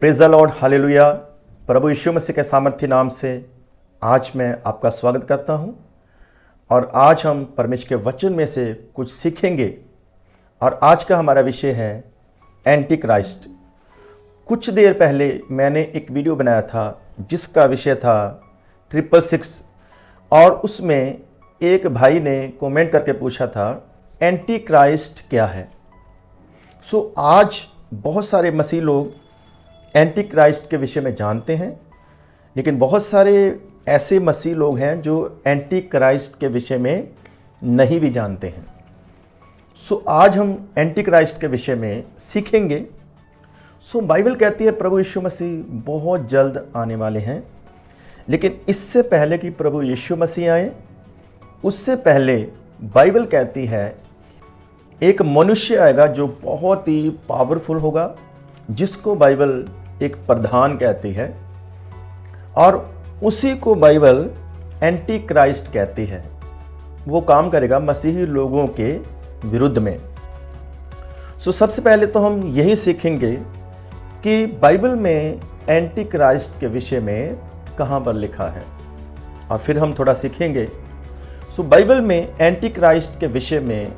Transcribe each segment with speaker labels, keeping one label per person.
Speaker 1: Praise the lord, hallelujah. प्रभु यीशु मसीह के सामर्थ्य नाम से आज मैं आपका स्वागत करता हूं और आज हम परमेश्वर के वचन में से कुछ सीखेंगे। और आज का हमारा विषय है एंटी क्राइस्ट। कुछ देर पहले मैंने एक वीडियो बनाया था जिसका विषय था 666 और उसमें एक भाई ने कमेंट करके पूछा था एंटी क्राइस्ट क्या है। आज बहुत सारे मसीह लोग एंटी क्राइस्ट के विषय में जानते हैं, लेकिन बहुत सारे ऐसे मसीह लोग हैं जो एंटी क्राइस्ट के विषय में नहीं भी जानते हैं। आज हम एंटी क्राइस्ट के विषय में सीखेंगे। बाइबल कहती है प्रभु यीशु मसीह बहुत जल्द आने वाले हैं, लेकिन इससे पहले कि प्रभु यीशु मसीह आए उससे पहले बाइबल कहती है एक मनुष्य आएगा जो बहुत ही पावरफुल होगा, जिसको बाइबल एक प्रधान कहती है और उसी को बाइबल एंटी क्राइस्ट कहती है। वो काम करेगा मसीही लोगों के विरुद्ध में। सबसे पहले तो हम यही सीखेंगे कि बाइबल में एंटी क्राइस्ट के विषय में कहाँ पर लिखा है और फिर हम थोड़ा सीखेंगे। बाइबल में एंटी क्राइस्ट के विषय में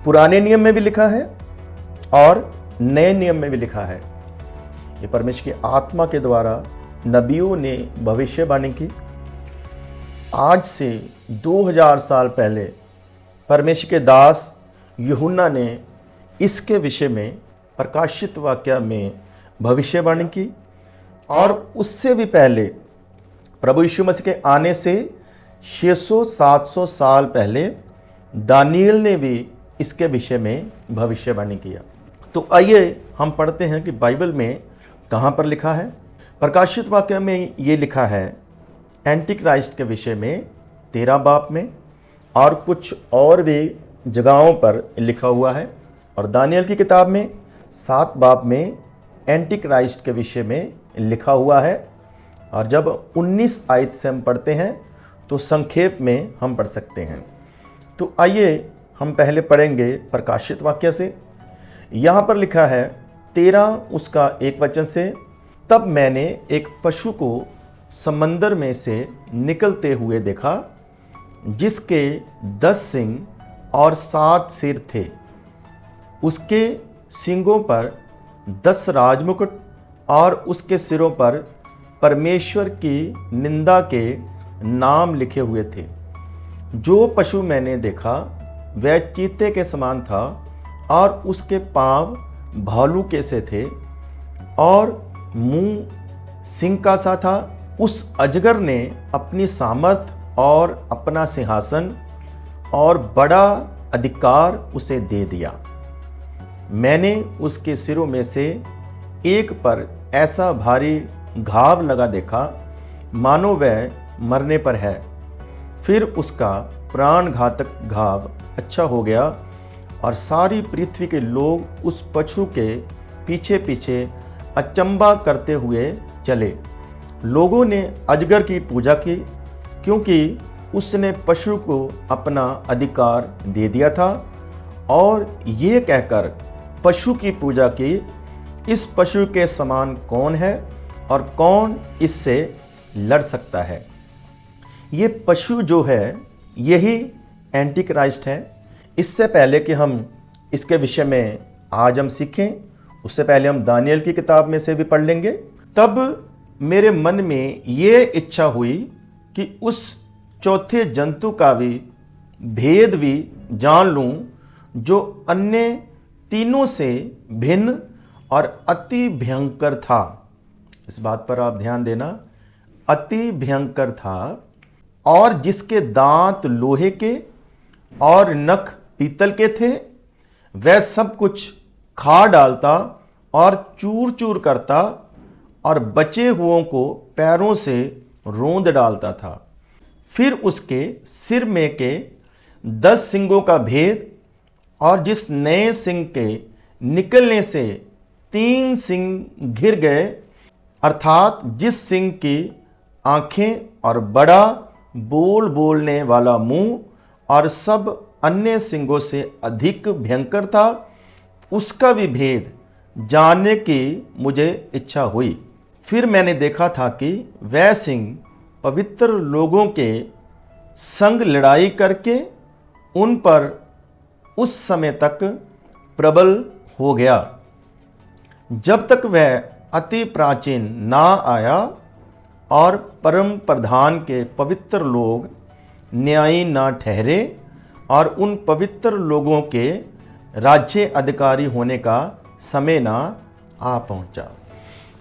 Speaker 1: पुराने नियम में भी लिखा है और नए नियम में भी लिखा है। ये परमेश्वर की आत्मा के द्वारा नबियों ने भविष्यवाणी की। आज से 2000 साल पहले परमेश्वर के दास यूहन्ना ने इसके विषय में प्रकाशित वाक्य में भविष्यवाणी की और उससे भी पहले प्रभु यीशु मसीह के आने से 600-700 साल पहले दानियल ने भी इसके विषय में भविष्यवाणी किया। तो आइए हम पढ़ते हैं कि बाइबल में कहाँ पर लिखा है। प्रकाशित वाक्य में ये लिखा है एंटी क्राइस्ट के विषय में 13 बाब में और कुछ और भी जगहों पर लिखा हुआ है, और दानियल की किताब में 7 बाब में एंटी क्राइस्ट के विषय में लिखा हुआ है। और जब 19 आयत से हम पढ़ते हैं तो संक्षेप में हम पढ़ सकते हैं। तो आइए हम पहले पढ़ेंगे प्रकाशित वाक्य से। यहाँ पर लिखा है 13 उसका 1 वचन से, तब मैंने एक पशु को समंदर में से निकलते हुए देखा जिसके 10 सींग और 7 सिर थे। उसके सींगों पर 10 राजमुकुट और उसके सिरों पर परमेश्वर की निंदा के नाम लिखे हुए थे। जो पशु मैंने देखा वह चीते के समान था और उसके पांव भालू के से थे और मुंह सिंह का सा था। उस अजगर ने अपनी सामर्थ और अपना सिंहासन और बड़ा अधिकार उसे दे दिया। मैंने उसके सिरों में से एक पर ऐसा भारी घाव लगा देखा मानो वह मरने पर है। फिर उसका प्राण घातक घाव अच्छा हो गया और सारी पृथ्वी के लोग उस पशु के पीछे पीछे अचंभा करते हुए चले। लोगों ने अजगर की पूजा की क्योंकि उसने पशु को अपना अधिकार दे दिया था, और ये कहकर पशु की पूजा की, इस पशु के समान कौन है और कौन इससे लड़ सकता है। ये पशु जो है यही एंटी क्राइस्ट है। इससे पहले कि हम इसके विषय में आज हम सीखें, उससे पहले हम दानियल की किताब में से भी पढ़ लेंगे। तब मेरे मन में ये इच्छा हुई कि उस चौथे जंतु का भी भेद भी जान लूं जो अन्य तीनों से भिन्न और अति भयंकर था। इस बात पर आप ध्यान देना, अति भयंकर था, और जिसके दांत लोहे के और नख पीतल के थे। वह सब कुछ खा डालता और चूर चूर करता और बचे हुओं को पैरों से रोंद डालता था। फिर उसके सिर में के 10 सींगों का भेद, और जिस नए सींग के निकलने से 3 सींग घिर गए, अर्थात जिस सींग की आंखें और बड़ा बोल बोलने वाला मुंह और सब अन्य सींगों से अधिक भयंकर था, उसका भी भेद जानने की मुझे इच्छा हुई। फिर मैंने देखा था कि वह सिंह पवित्र लोगों के संग लड़ाई करके उन पर उस समय तक प्रबल हो गया, जब तक वह अति प्राचीन ना आया और परम प्रधान के पवित्र लोग न्यायी ना ठहरे और उन पवित्र लोगों के राज्य अधिकारी होने का समय ना आ पहुंचा।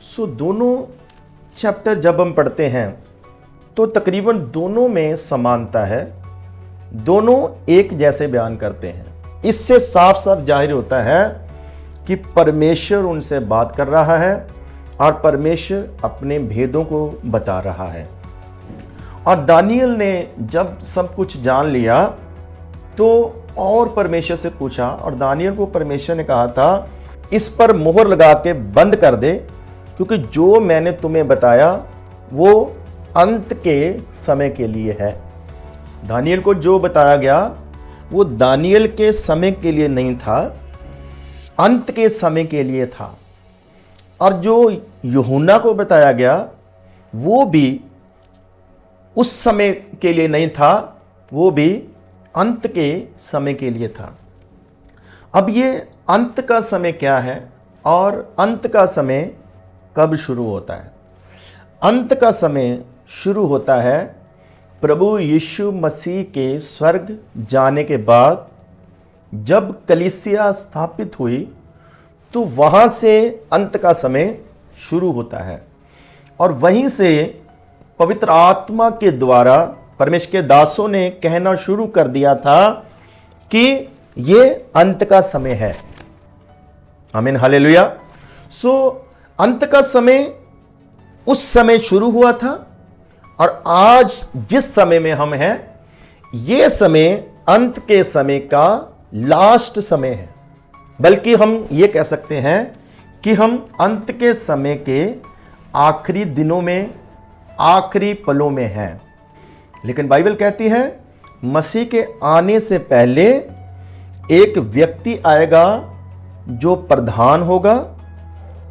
Speaker 1: सो दोनों चैप्टर जब हम पढ़ते हैं तो तकरीबन दोनों में समानता है, दोनों एक जैसे बयान करते हैं। इससे साफ साफ जाहिर होता है कि परमेश्वर उनसे बात कर रहा है और परमेश्वर अपने भेदों को बता रहा है। और दानियल ने जब सब कुछ जान लिया तो और परमेश्वर से पूछा, और दानियल को परमेश्वर ने कहा था इस पर मोहर लगा के बंद कर दे, क्योंकि जो मैंने तुम्हें बताया वो अंत के समय के लिए है। दानियल को जो बताया गया वो दानियल के समय के लिए नहीं था, अंत के समय के लिए था। और जो यूहन्ना को बताया गया वो भी उस समय के लिए नहीं था, वो भी अंत के समय के लिए था। अब ये अंत का समय क्या है और अंत का समय कब शुरू होता है? अंत का समय शुरू होता है प्रभु यीशु मसीह के स्वर्ग जाने के बाद। जब कलीसिया स्थापित हुई तो वहां से अंत का समय शुरू होता है, और वहीं से पवित्र आत्मा के द्वारा परमेश्वर के दासों ने कहना शुरू कर दिया था कि ये अंत का समय है। आमीन, हालेलुया। सो अंत का समय उस समय शुरू हुआ था, और आज जिस समय में हम हैं ये समय अंत के समय का लास्ट समय है। बल्कि हम ये कह सकते हैं कि हम अंत के समय के आखिरी दिनों में, आखिरी पलों में हैं। लेकिन बाइबल कहती है मसीह के आने से पहले एक व्यक्ति आएगा जो प्रधान होगा,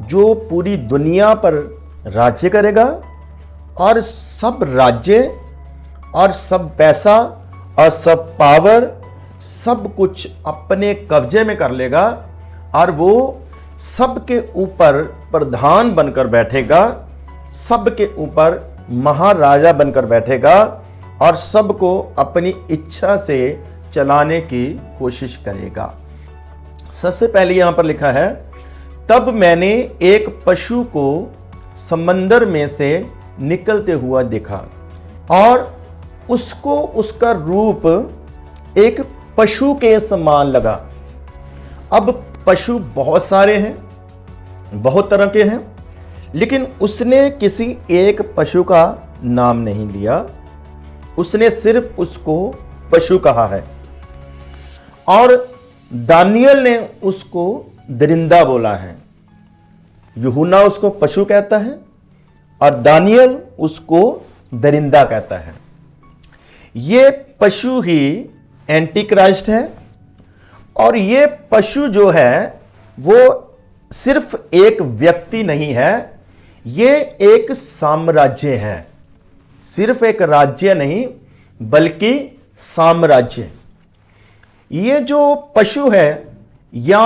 Speaker 1: जो पूरी दुनिया पर राज्य करेगा, और सब राज्य और सब पैसा और सब पावर सब कुछ अपने कब्जे में कर लेगा, और वो सबके ऊपर प्रधान बनकर बैठेगा, सबके ऊपर महाराजा बनकर बैठेगा, और सबको अपनी इच्छा से चलाने की कोशिश करेगा। सबसे पहले यहां पर लिखा है, तब मैंने एक पशु को समंदर में से निकलते हुआ देखा, और उसको उसका रूप एक पशु के समान लगा। अब पशु बहुत सारे हैं, बहुत तरह के हैं, लेकिन उसने किसी एक पशु का नाम नहीं लिया, उसने सिर्फ उसको पशु कहा है। और दानियल ने उसको दरिंदा बोला है। यूहन्ना उसको पशु कहता है और दानियल उसको दरिंदा कहता है। ये पशु ही एंटी क्राइस्ट है, और ये पशु जो है वो सिर्फ एक व्यक्ति नहीं है, ये एक साम्राज्य है। सिर्फ एक राज्य नहीं बल्कि साम्राज्य। ये जो पशु है या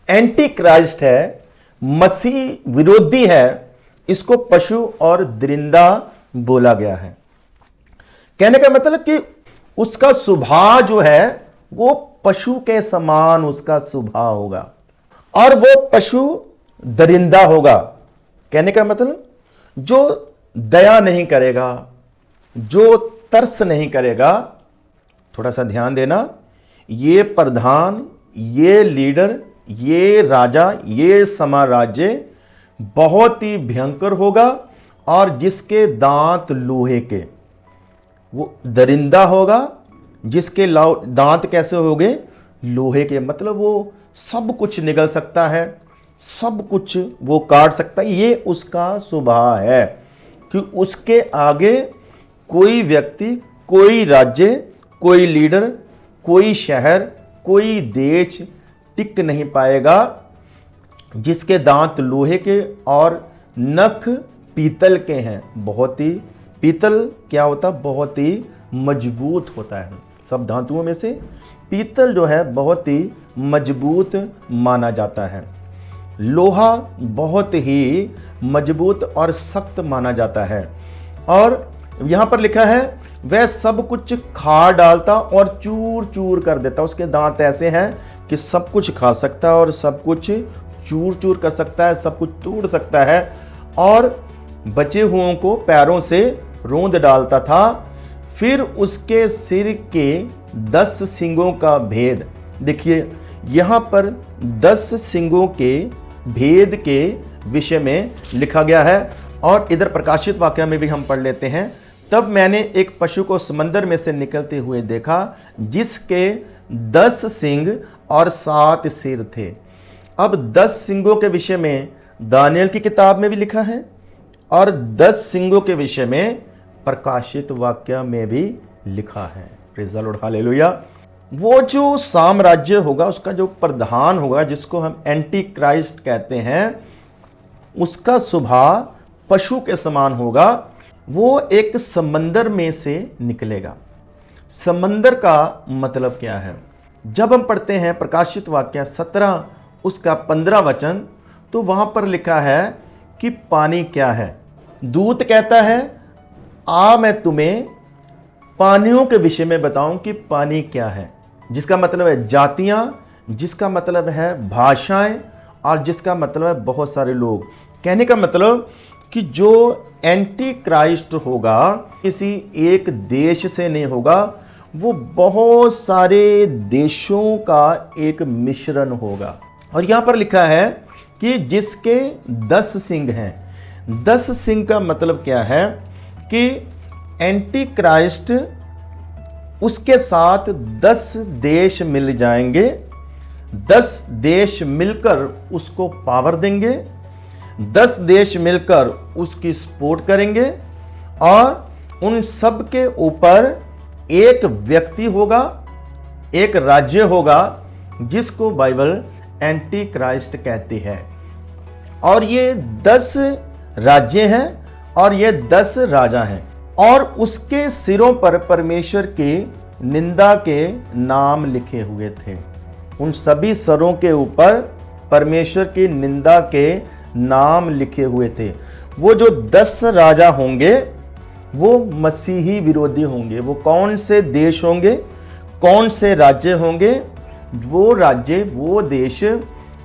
Speaker 1: एंटी क्राइस्ट है, मसीह विरोधी है, इसको पशु और दरिंदा बोला गया है। कहने का मतलब कि उसका स्वभाव जो है वो पशु के समान उसका स्वभाव होगा, और वो पशु दरिंदा होगा। कहने का मतलब जो दया नहीं करेगा, जो तरस नहीं करेगा। थोड़ा सा ध्यान देना, ये प्रधान, ये लीडर, ये राजा, ये साम्राज्य बहुत ही भयंकर होगा, और जिसके दांत लोहे के, वो दरिंदा होगा। जिसके दांत कैसे होंगे? लोहे के। मतलब वो सब कुछ निगल सकता है, सब कुछ वो काट सकता है। ये उसका स्वभाव है कि उसके आगे कोई व्यक्ति, कोई राज्य, कोई लीडर, कोई शहर, कोई देश टिक नहीं पाएगा। जिसके दांत लोहे के और नख पीतल के हैं। बहुत ही, पीतल क्या होता, बहुत ही मजबूत होता है। सब धातुओं में से पीतल जो है बहुत ही मजबूत माना जाता है। लोहा बहुत ही मजबूत और सख्त माना जाता है। और यहाँ पर लिखा है वह सब कुछ खा डालता और चूर चूर कर देता। उसके दांत ऐसे हैं कि सब कुछ खा सकता है और सब कुछ चूर चूर कर सकता है, सब कुछ तोड़ सकता है और बचे हुओं को पैरों से रोंद डालता था। फिर उसके सिर के 10 सींगों का भेद, देखिए यहाँ पर 10 सींगों के भेद के विषय में लिखा गया है। और इधर प्रकाशित वाक्य में भी हम पढ़ लेते हैं। तब मैंने एक पशु को समंदर में से निकलते हुए देखा जिसके 10 सींग और 7 सिर थे। अब 10 सींगों के विषय में दानियल की किताब में भी लिखा है और 10 सींगों के विषय में प्रकाशित वाक्य में भी लिखा है। Praise the lord, hallelujah. वो जो साम्राज्य होगा, उसका जो प्रधान होगा, जिसको हम एंटी क्राइस्ट कहते हैं, उसका स्वभाव पशु के समान होगा। वो एक समंदर में से निकलेगा। समंदर का मतलब क्या है? जब हम पढ़ते हैं प्रकाशित वाक्य 17 उसका 15 वचन, तो वहां पर लिखा है कि पानी क्या है। दूत कहता है आ मैं तुम्हें पानियों के विषय में बताऊं कि पानी क्या है, जिसका मतलब है जातियां, जिसका मतलब है भाषाएं और जिसका मतलब है बहुत सारे लोग। कहने का मतलब कि जो एंटी क्राइस्ट होगा किसी एक देश से नहीं होगा, वो बहुत सारे देशों का एक मिश्रण होगा। और यहां पर लिखा है कि जिसके 10 सिंग हैं। 10 सिंग का मतलब क्या है कि एंटी क्राइस्ट उसके साथ 10 देश मिल जाएंगे। 10 देश मिलकर उसको पावर देंगे। 10 देश मिलकर उसकी सपोर्ट करेंगे और उन सब के ऊपर एक व्यक्ति होगा, एक राज्य होगा, जिसको बाइबल एंटी क्राइस्ट कहती है। और ये 10 राज्य हैं और ये 10 राजा हैं और उसके सिरों पर परमेश्वर की निंदा के नाम लिखे हुए थे। उन सभी सरों के ऊपर परमेश्वर की निंदा के नाम लिखे हुए थे। वो जो 10 राजा होंगे वो मसीही विरोधी होंगे। वो कौन से देश होंगे, कौन से राज्य होंगे? वो राज्य, वो देश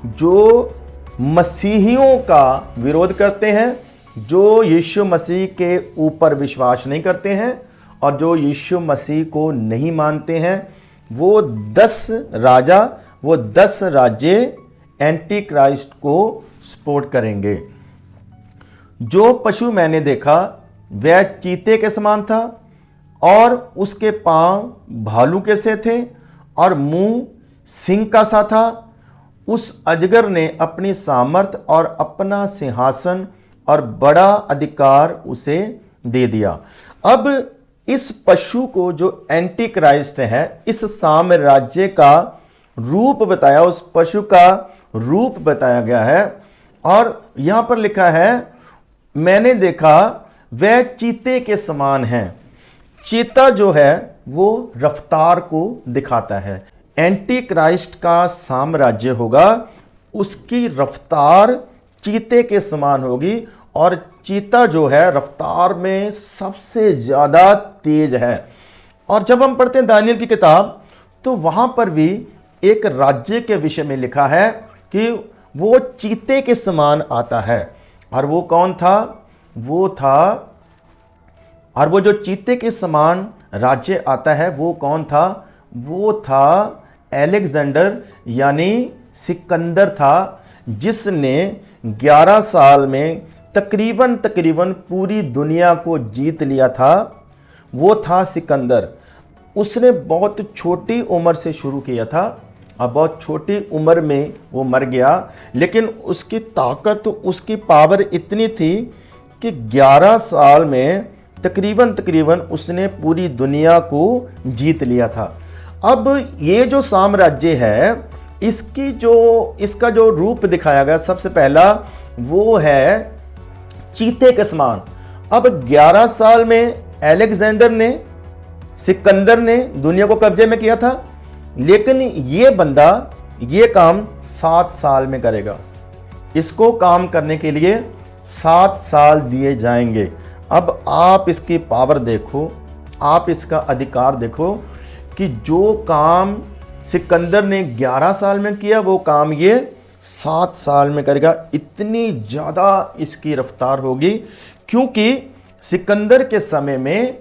Speaker 1: जो मसीहियों का विरोध करते हैं, जो यीशु मसीह के ऊपर विश्वास नहीं करते हैं और जो यीशु मसीह को नहीं मानते हैं। वो 10 राजा, वो 10 राज्य एंटी क्राइस्ट को सपोर्ट करेंगे। जो पशु मैंने देखा वह चीते के समान था और उसके पांव भालू के से थे और मुंह सिंह का सा था। उस अजगर ने अपनी सामर्थ और अपना सिंहासन और बड़ा अधिकार उसे दे दिया। अब इस पशु को जो एंटी क्राइस्ट है, इस साम्राज्य का रूप बताया, उस पशु का रूप बताया गया है। और यहां पर लिखा है मैंने देखा वह चीते के समान है। चीता जो है वो रफ्तार को दिखाता है। एंटी क्राइस्ट का साम्राज्य होगा, उसकी रफ्तार चीते के समान होगी और चीता जो है रफ्तार में सबसे ज्यादा तेज है। और जब हम पढ़ते हैं दानियल की किताब, तो वहां पर भी एक राज्य के विषय में लिखा है कि वो चीते के समान आता है। और वो कौन था? वो था, और वो जो चीते के समान राज्य आता है वो कौन था? वो था अलेक्जेंडर यानी सिकंदर था, जिसने 11 साल में तकरीबन पूरी दुनिया को जीत लिया था। वो था सिकंदर। उसने बहुत छोटी उम्र से शुरू किया था और बहुत छोटी उम्र में वो मर गया, लेकिन उसकी ताकत, उसकी पावर इतनी थी कि 11 साल में तकरीबन उसने पूरी दुनिया को जीत लिया था। अब ये जो साम्राज्य है, इसका जो रूप दिखाया गया सबसे पहला वो है चीते के समान। अब 11 साल में अलेक्जेंडर ने, सिकंदर ने दुनिया को कब्जे में किया था, लेकिन ये बंदा ये काम 7 साल में करेगा। इसको काम करने के लिए 7 साल दिए जाएंगे। अब आप इसकी पावर देखो, आप इसका अधिकार देखो कि जो काम सिकंदर ने 11 साल में किया वो काम ये 7 साल में करेगा। इतनी ज़्यादा इसकी रफ्तार होगी, क्योंकि सिकंदर के समय में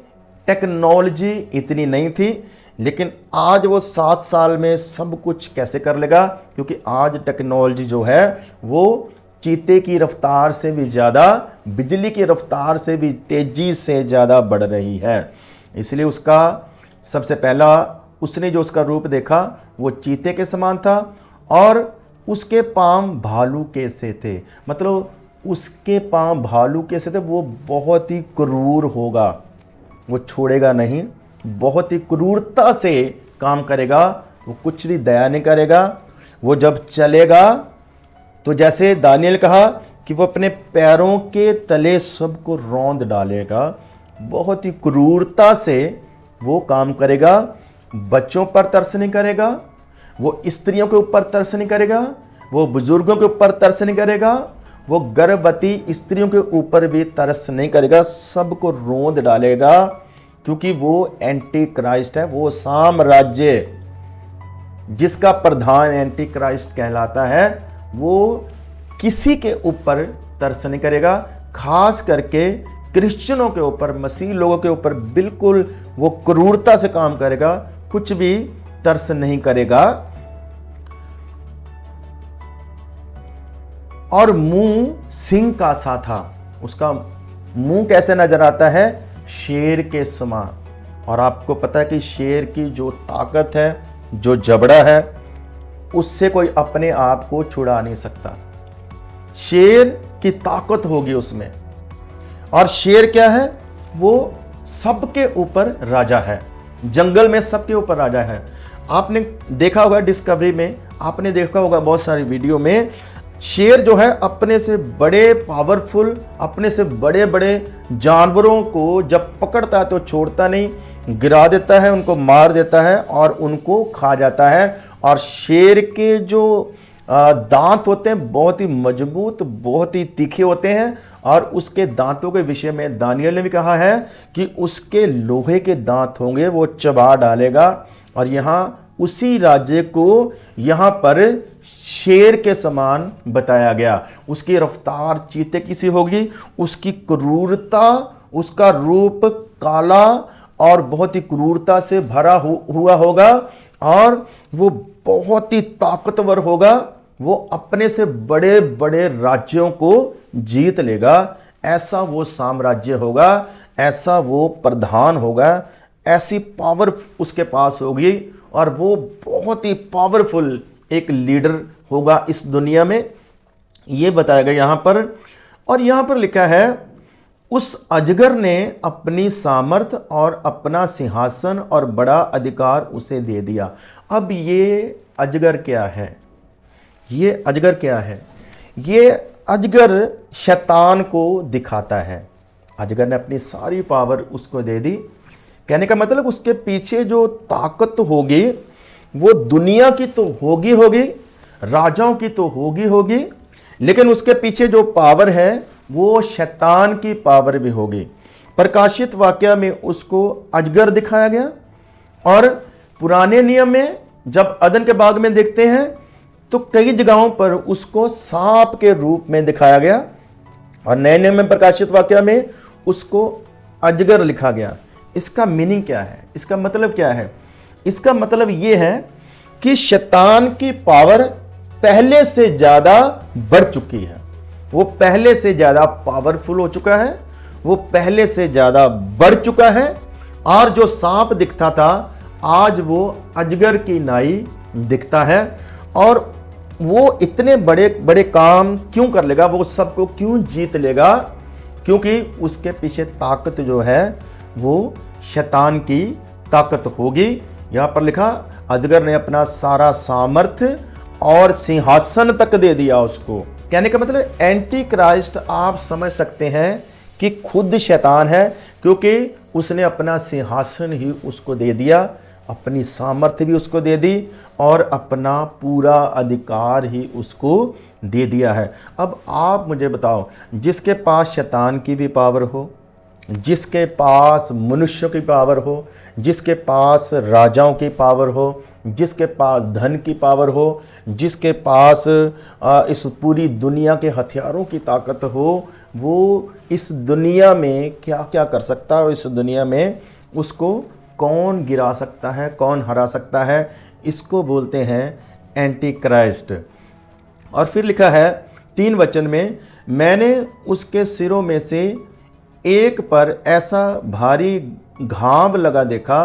Speaker 1: टेक्नोलॉजी इतनी नहीं थी, लेकिन आज वो 7 साल में सब कुछ कैसे कर लेगा, क्योंकि आज टेक्नोलॉजी जो है वो चीते की रफ्तार से भी ज़्यादा, बिजली की रफ्तार से भी तेज़ी से ज़्यादा बढ़ रही है। इसलिए उसका सबसे पहला उसने जो उसका रूप देखा वो चीते के समान था, और उसके पांव भालू के से थे। मतलब उसके पांव भालू के से थे। वो बहुत ही क्रूर होगा, वो छोड़ेगा नहीं, बहुत ही क्रूरता से काम करेगा, वो कुछ भी दया नहीं करेगा। वो जब चलेगा तो जैसे दानियल कहा कि वो अपने पैरों के तले सबको रौंद डालेगा, बहुत ही क्रूरता से वो काम करेगा। बच्चों पर तरस नहीं करेगा, वो स्त्रियों के ऊपर तरस नहीं करेगा, वो बुजुर्गों के ऊपर तरस नहीं करेगा, वो गर्भवती स्त्रियों के ऊपर भी तरस नहीं करेगा, सबको रौंद डालेगा, क्योंकि वो एंटी क्राइस्ट है। वो साम्राज्य जिसका प्रधान एंटी क्राइस्ट कहलाता है, वो किसी के ऊपर तरस नहीं करेगा, खास करके क्रिश्चियनों के ऊपर, मसीह लोगों के ऊपर बिल्कुल वो क्रूरता से काम करेगा, कुछ भी तरस नहीं करेगा। और मुंह सिंह का सा था। उसका मुंह कैसे नजर आता है? शेर के समान। और आपको पता है कि शेर की जो ताकत है, जो जबड़ा है, उससे कोई अपने आप को छुड़ा नहीं सकता। शेर की ताकत होगी उसमें। और शेर क्या है? वो सबके ऊपर राजा है, जंगल में सबके ऊपर राजा है। आपने देखा होगा डिस्कवरी में, आपने देखा होगा बहुत सारी वीडियो में, शेर जो है अपने से बड़े पावरफुल, अपने से बड़े बड़े जानवरों को जब पकड़ता है तो छोड़ता नहीं, गिरा देता है, उनको मार देता है और उनको खा जाता है। और शेर के जो दांत होते हैं बहुत ही मजबूत, बहुत ही तीखे होते हैं। और उसके दांतों के विषय में दानियल ने भी कहा है कि उसके लोहे के दांत होंगे, वो चबा डालेगा। और यहाँ उसी राज्य को यहाँ पर शेर के समान बताया गया। उसकी रफ्तार चीते की सी होगी, उसकी क्रूरता, उसका रूप काला और बहुत ही क्रूरता से भरा हुआ होगा, और वो बहुत ही ताकतवर होगा। वो अपने से बड़े बड़े राज्यों को जीत लेगा। ऐसा वो साम्राज्य होगा, ऐसा वो प्रधान होगा, ऐसी पावर उसके पास होगी, और वो बहुत ही पावरफुल एक लीडर होगा इस दुनिया में। ये बताया गया यहाँ पर। और यहाँ पर लिखा है, उस अजगर ने अपनी सामर्थ और अपना सिंहासन और बड़ा अधिकार उसे दे दिया। अब ये अजगर क्या है? ये अजगर क्या है? ये अजगर शैतान को दिखाता है। अजगर ने अपनी सारी पावर उसको दे दी। कहने का मतलब उसके पीछे जो ताकत होगी वो दुनिया की तो होगी, राजाओं की तो होगी, लेकिन उसके पीछे जो पावर है वो शैतान की पावर भी होगी। प्रकाशित वाक्य में उसको अजगर दिखाया गया, और पुराने नियम में जब अदन के बाग में देखते हैं तो कई जगहों पर उसको सांप के रूप में दिखाया गया, और नए नियम में प्रकाशित वाक्य में उसको अजगर लिखा गया। इसका मीनिंग क्या है? इसका मतलब क्या है? इसका मतलब यह है कि शैतान की पावर पहले से ज्यादा बढ़ चुकी है। वो पहले से ज्यादा पावरफुल हो चुका है, वो पहले से ज्यादा बढ़ चुका है। और जो सांप दिखता था आज वो अजगर की नाई दिखता है। और वो इतने बड़े बड़े काम क्यों कर लेगा? वो सबको क्यों जीत लेगा? क्योंकि उसके पीछे ताकत जो है वो शैतान की ताकत होगी। यहां पर लिखा, अजगर ने अपना सारा सामर्थ्य और सिंहासन तक दे दिया उसको। कहने का मतलब एंटी क्राइस्ट आप समझ सकते हैं कि खुद शैतान है, क्योंकि उसने अपना सिंहासन ही उसको दे दिया, अपनी सामर्थ्य भी उसको दे दी और अपना पूरा अधिकार ही उसको दे दिया है। अब आप मुझे बताओ, जिसके पास शैतान की भी पावर हो, जिसके पास मनुष्य की पावर हो, जिसके पास राजाओं की पावर हो, जिसके पास धन की पावर हो, जिसके पास इस पूरी दुनिया के हथियारों की ताकत हो, वो इस दुनिया में क्या क्या कर सकता है और इस दुनिया में उसको कौन गिरा सकता है, कौन हरा सकता है, इसको बोलते हैं एंटी क्राइस्ट। और फिर लिखा है 3 वचन में, मैंने उसके सिरों में से एक पर ऐसा भारी घाव लगा देखा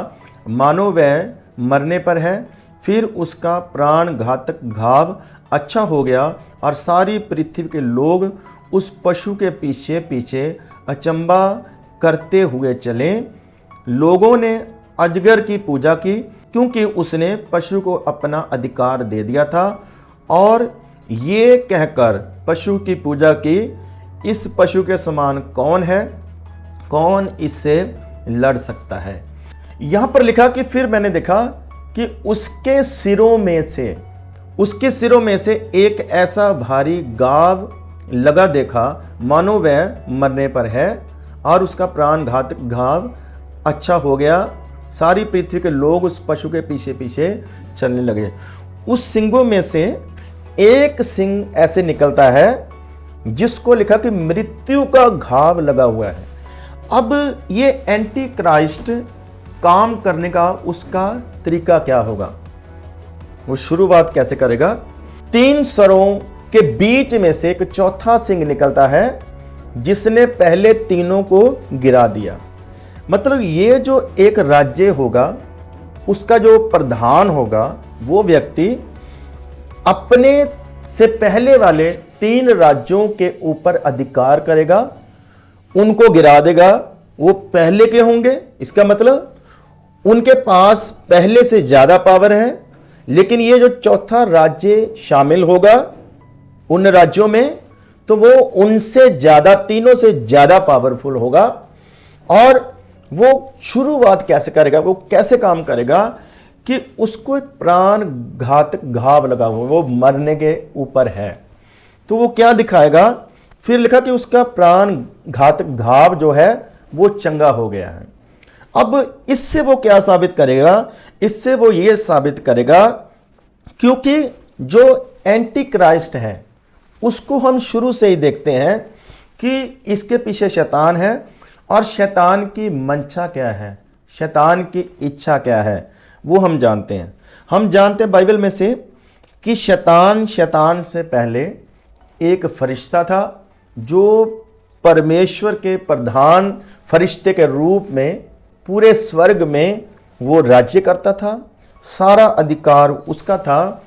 Speaker 1: मानो वह मरने पर है, फिर उसका प्राण घातक घाव अच्छा हो गया और सारी पृथ्वी के लोग उस पशु के पीछे पीछे अचंबा करते हुए चले। लोगों ने अजगर की पूजा की, क्योंकि उसने पशु को अपना अधिकार दे दिया था, और ये कहकर पशु की पूजा की, इस पशु के समान कौन है, कौन इससे लड़ सकता है। यहां पर लिखा कि फिर मैंने देखा कि उसके सिरों में से एक ऐसा भारी गाव लगा देखा मानो वह मरने पर है, और उसका प्राण घातक घाव अच्छा हो गया। सारी पृथ्वी के लोग उस पशु के पीछे पीछे चलने लगे। उस सिंगों में से एक सिंग ऐसे निकलता है जिसको लिखा कि मृत्यु का घाव लगा हुआ है। अब ये एंटी क्राइस्ट काम करने का उसका तरीका क्या होगा, वो शुरुआत कैसे करेगा। 3 सरों के बीच में से एक चौथा सिंह निकलता है जिसने पहले तीनों को गिरा दिया। मतलब ये जो एक राज्य होगा, उसका जो प्रधान होगा, वो व्यक्ति अपने से पहले वाले 3 राज्यों के ऊपर अधिकार करेगा, उनको गिरा देगा। वो पहले के होंगे, इसका मतलब उनके पास पहले से ज्यादा पावर है, लेकिन ये जो चौथा राज्य शामिल होगा उन राज्यों में, तो वो उनसे ज्यादा, तीनों से ज्यादा पावरफुल होगा। और वो शुरुआत कैसे करेगा, वो कैसे काम करेगा कि उसको एक प्राण घातक घाव लगा हुआ, वो मरने के ऊपर है। तो वो क्या दिखाएगा, फिर लिखा कि उसका प्राण घातक घाव जो है वो चंगा हो गया है। अब इससे वो क्या साबित करेगा, इससे वो ये साबित करेगा, क्योंकि जो एंटी क्राइस्ट है उसको हम शुरू से ही देखते हैं कि इसके पीछे शैतान है, और शैतान की मंशा क्या है, शैतान की इच्छा क्या है, वो हम जानते हैं। हम जानते हैं बाइबल में से कि शैतान से पहले एक फरिश्ता था जो परमेश्वर के प्रधान फरिश्ते के रूप में पूरे स्वर्ग में वो राज्य करता था, सारा अधिकार उसका था,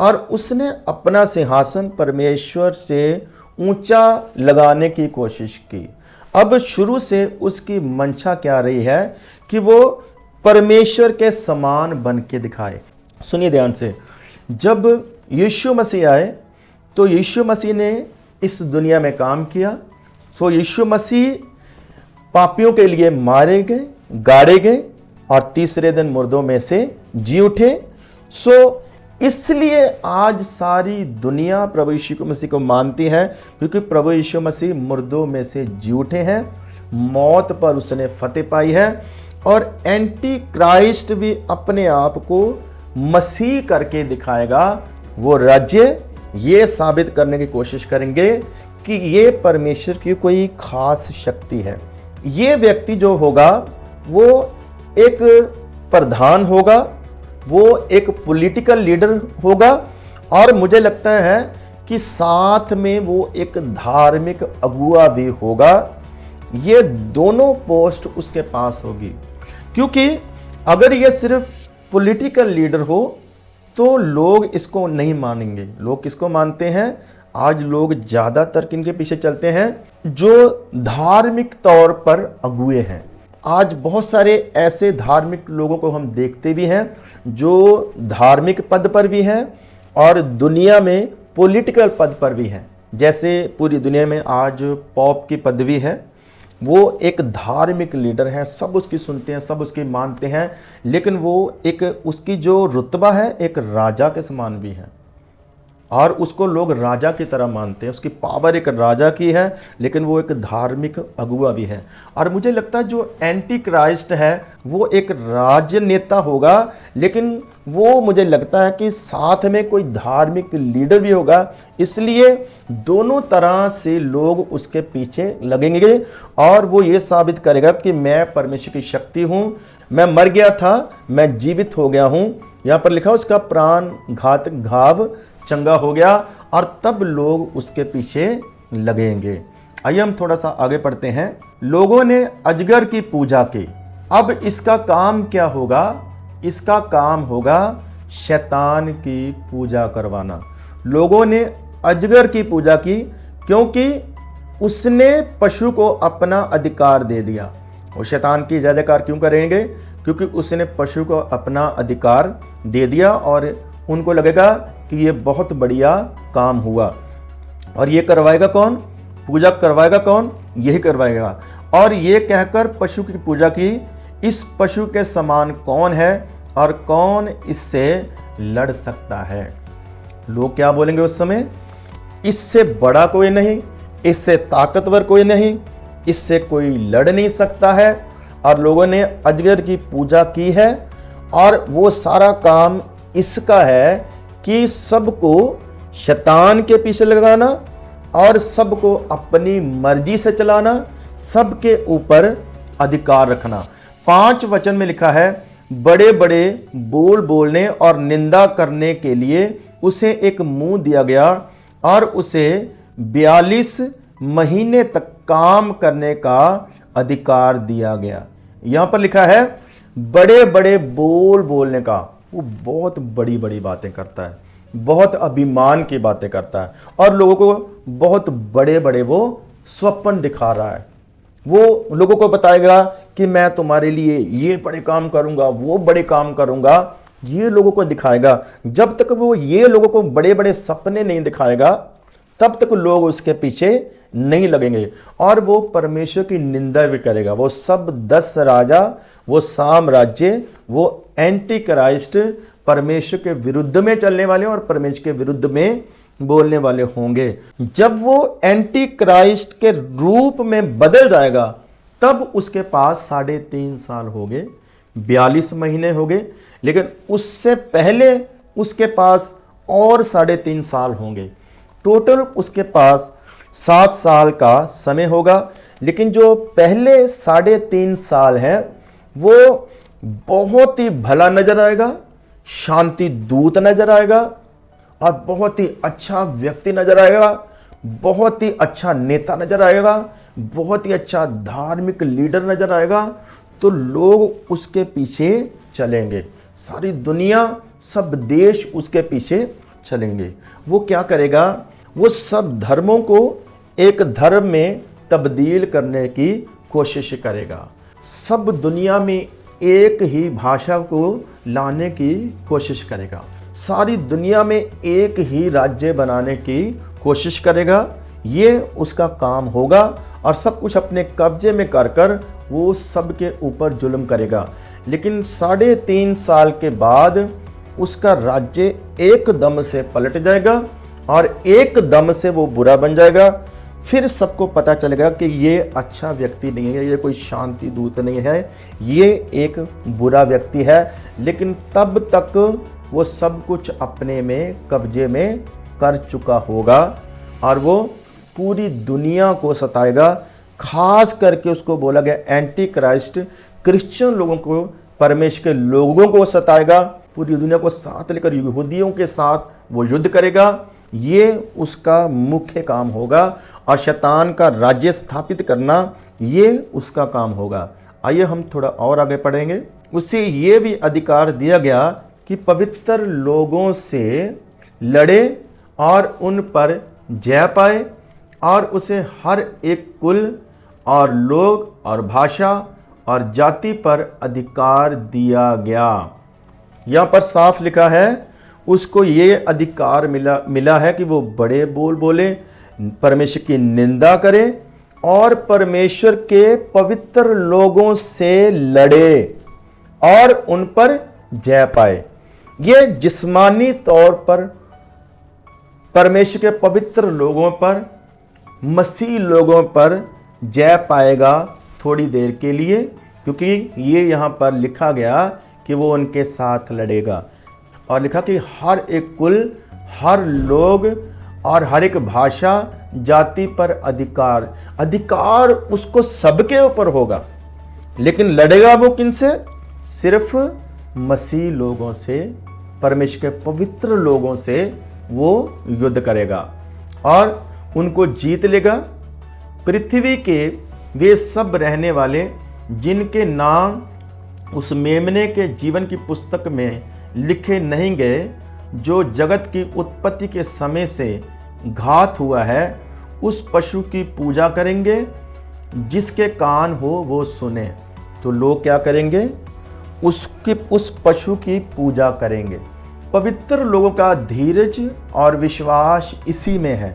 Speaker 1: और उसने अपना सिंहासन परमेश्वर से ऊंचा लगाने की कोशिश की। अब शुरू से उसकी मंशा क्या रही है कि वो परमेश्वर के समान बन के दिखाए। सुनिए ध्यान से, जब यीशु मसीह आए तो यीशु मसीह ने इस दुनिया में काम किया। सो यीशु मसीह पापियों के लिए मारे गए, गाड़े गए और तीसरे दिन मुर्दों में से जी उठे। सो इसलिए आज सारी दुनिया प्रभु यीशु मसीह को मानती है, क्योंकि प्रभु यीशु मसीह मुर्दों में से जी उठे हैं, मौत पर उसने फतेह पाई है। और एंटी क्राइस्ट भी अपने आप को मसीह करके दिखाएगा। वो राज्य ये साबित करने की कोशिश करेंगे कि ये परमेश्वर की कोई खास शक्ति है। ये व्यक्ति जो होगा वो एक प्रधान होगा, वो एक पॉलिटिकल लीडर होगा, और मुझे लगता है कि साथ में वो एक धार्मिक अगुआ भी होगा। ये दोनों पोस्ट उसके पास होगी, क्योंकि अगर ये सिर्फ पॉलिटिकल लीडर हो तो लोग इसको नहीं मानेंगे। लोग किसको मानते हैं? आज लोग ज़्यादातर किनके पीछे चलते हैं? जो धार्मिक तौर पर अगुए हैं। आज बहुत सारे ऐसे धार्मिक लोगों को हम देखते भी हैं जो धार्मिक पद पर भी हैं और दुनिया में पॉलिटिकल पद पर भी हैं। जैसे पूरी दुनिया में आज पॉप की पदवी है, वो एक धार्मिक लीडर है, सब उसकी सुनते हैं, सब उसकी मानते हैं, लेकिन वो एक उसकी जो रुतबा है एक राजा के समान भी है और उसको लोग राजा की तरह मानते हैं। उसकी पावर एक राजा की है, लेकिन वो एक धार्मिक अगुआ भी है। और मुझे लगता है जो एंटी क्राइस्ट है वो एक राजनेता होगा, लेकिन वो मुझे लगता है कि साथ में कोई धार्मिक लीडर भी होगा। इसलिए दोनों तरह से लोग उसके पीछे लगेंगे और वो ये साबित करेगा कि मैं परमेश्वर की शक्ति हूँ, मैं मर गया था, मैं जीवित हो गया हूँ। यहाँ पर लिखा उसका प्राण घातक घाव चंगा हो गया, और तब लोग उसके पीछे लगेंगे। आइए हम थोड़ा सा आगे पढ़ते हैं। लोगों ने अजगर की पूजा की। अब इसका काम क्या होगा? इसका काम होगा शैतान की पूजा करवाना। लोगों ने अजगर की पूजा की क्योंकि उसने पशु को अपना अधिकार दे दिया। वो शैतान की जय जयकार क्यों करेंगे? क्योंकि उसने पशु को अपना अधिकार दे दिया और उनको लगेगा कि ये बहुत बढ़िया काम हुआ। और ये करवाएगा कौन? पूजा करवाएगा कौन? यही करवाएगा। और ये कहकर पशु की पूजा की, इस पशु के समान कौन है और कौन इससे लड़ सकता है? लोग क्या बोलेंगे उस समय? इससे बड़ा कोई नहीं, इससे ताकतवर कोई नहीं, इससे कोई लड़ नहीं सकता है। और लोगों ने अजगर की पूजा की है और वो सारा काम इसका है कि सबको शैतान के पीछे लगाना और सबको अपनी मर्जी से चलाना, सबके ऊपर अधिकार रखना। 5 वचन में लिखा है, बड़े बड़े बोल बोलने और निंदा करने के लिए उसे एक मुंह दिया गया और उसे 42 महीने तक काम करने का अधिकार दिया गया। यहां पर लिखा है बड़े बड़े बोल बोलने का। वो बहुत बड़ी बड़ी बातें करता है, बहुत अभिमान की बातें करता है और लोगों को बहुत बड़े बड़े वो स्वप्न दिखा रहा है। वो लोगों को बताएगा कि मैं तुम्हारे लिए ये बड़े काम करूंगा, वो बड़े काम करूंगा, ये लोगों को दिखाएगा। जब तक वो ये लोगों को बड़े बड़े सपने नहीं दिखाएगा तब तक लोग उसके पीछे नहीं लगेंगे और वो परमेश्वर की निंदा भी करेगा। वो सब 10 राजा, वो साम्राज्य, वो एंटी क्राइस्ट परमेश्वर के विरुद्ध में चलने वाले और परमेश्वर के विरुद्ध में बोलने वाले होंगे। जब वो एंटी क्राइस्ट के रूप में बदल जाएगा तब उसके पास 3.5 साल हो गए, 42 महीने हो गए, लेकिन उससे पहले उसके पास और 3.5 साल होंगे। टोटल उसके पास 7 साल का समय होगा। लेकिन जो पहले 3.5 साल है वो बहुत ही भला नजर आएगा, शांति दूत नजर आएगा और बहुत ही अच्छा व्यक्ति नजर आएगा, बहुत ही अच्छा नेता नजर आएगा, बहुत ही अच्छा धार्मिक लीडर नजर आएगा। तो लोग उसके पीछे चलेंगे, सारी दुनिया, सब देश उसके पीछे चलेंगे। वो क्या करेगा? वो सब धर्मों को एक धर्म में तब्दील करने की कोशिश करेगा। सब दुनिया में एक ही भाषा को लाने की कोशिश करेगा। सारी दुनिया में एक ही राज्य बनाने की कोशिश करेगा। ये उसका काम होगा और सब कुछ अपने कब्जे में कर वो सबके ऊपर जुल्म करेगा। लेकिन 3.5 साल के बाद उसका राज्य एकदम से पलट जाएगा और एकदम से वो बुरा बन जाएगा। फिर सबको पता चलेगा कि ये अच्छा व्यक्ति नहीं है, ये कोई शांति दूत नहीं है, ये एक बुरा व्यक्ति है। लेकिन तब तक वो सब कुछ अपने में कब्जे में कर चुका होगा और वो पूरी दुनिया को सताएगा। खास करके उसको बोला गया एंटी क्राइस्ट क्रिश्चियन लोगों को, परमेश्वर के लोगों को सताएगा। पूरी दुनिया को साथ लेकर यहूदियों के साथ वो युद्ध करेगा। ये उसका मुख्य काम होगा और शैतान का राज्य स्थापित करना ये उसका काम होगा। आइए हम थोड़ा और आगे पढ़ेंगे। उसे ये भी अधिकार दिया गया कि पवित्र लोगों से लड़े और उन पर जय पाए और उसे हर एक कुल और लोग और भाषा और जाति पर अधिकार दिया गया। यहाँ पर साफ लिखा है उसको ये अधिकार मिला है कि वो बड़े बोल बोले, परमेश्वर की निंदा करे और परमेश्वर के पवित्र लोगों से लड़े और उन पर जय पाए। ये जिस्मानी तौर पर परमेश्वर के पवित्र लोगों पर, मसीह लोगों पर जय पाएगा थोड़ी देर के लिए, क्योंकि ये यहाँ पर लिखा गया कि वो उनके साथ लड़ेगा। और लिखा कि हर एक कुल, हर लोग और हर एक भाषा, जाति पर अधिकार उसको सबके ऊपर होगा। लेकिन लड़ेगा वो किनसे? सिर्फ मसीह लोगों से, परमेश्वर के पवित्र लोगों से वो युद्ध करेगा और उनको जीत लेगा। पृथ्वी के वे सब रहने वाले जिनके नाम उस मेमने के जीवन की पुस्तक में लिखे नहीं गए, जो जगत की उत्पत्ति के समय से घात हुआ है, उस पशु की पूजा करेंगे। जिसके कान हो वो सुने। तो लोग क्या करेंगे? उस पशु की पूजा करेंगे। पवित्र लोगों का धीरज और विश्वास इसी में है।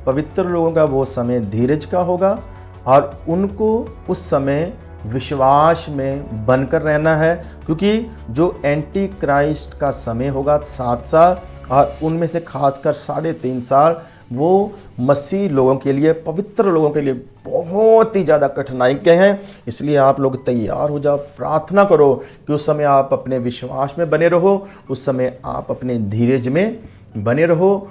Speaker 1: पवित्र लोगों का वो समय धीरज का होगा और उनको उस समय विश्वास में बनकर रहना है, क्योंकि जो एंटी क्राइस्ट का समय होगा 7 साल, और उनमें से खासकर 3.5 साल वो मसीह लोगों के लिए, पवित्र लोगों के लिए बहुत ही ज़्यादा कठिनाई के हैं। इसलिए आप लोग तैयार हो जाओ, प्रार्थना करो कि उस समय आप अपने विश्वास में बने रहो, उस समय आप अपने धीरज में बने रहो।